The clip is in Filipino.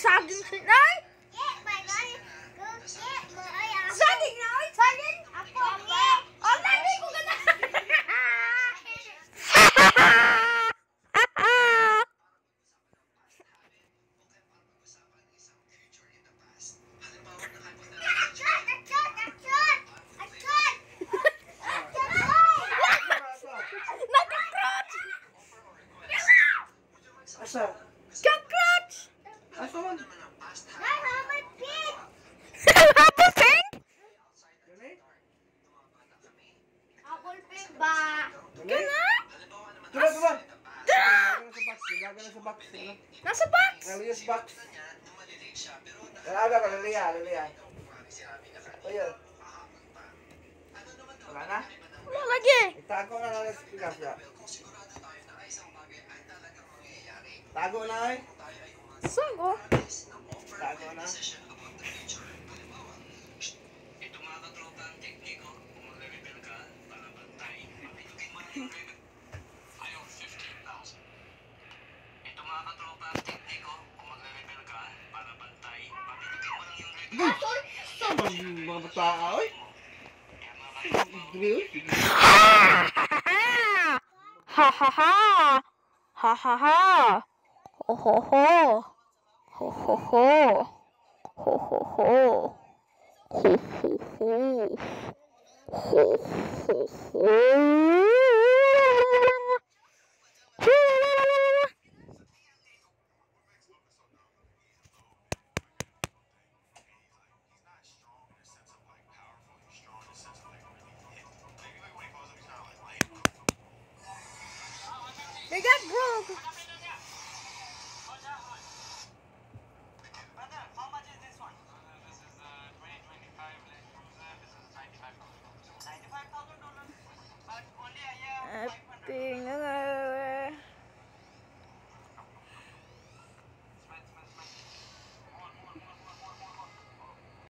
saging si Nay. Saging na, oy, saging. Oh, lagi ko gana. Asa? Cockroach! Asa man? Apple pink? Gani? Apple pink ba? Gani? Gana? Tula, tula! Gagana sa box. Ano? Nasa box? Nalias box. Aga ka, laliya. Ayan. Wala na? Wala lagi. Itago na lang sa pilas ya. Tago na eh. Saan ko? Tago na. Sabang mga bata oy. Ha ha ha. Ha ha ha. Ho ho ho. Ho ho ho. Ho ho ho. Ho ho ho. Ho ho ho. They got broke.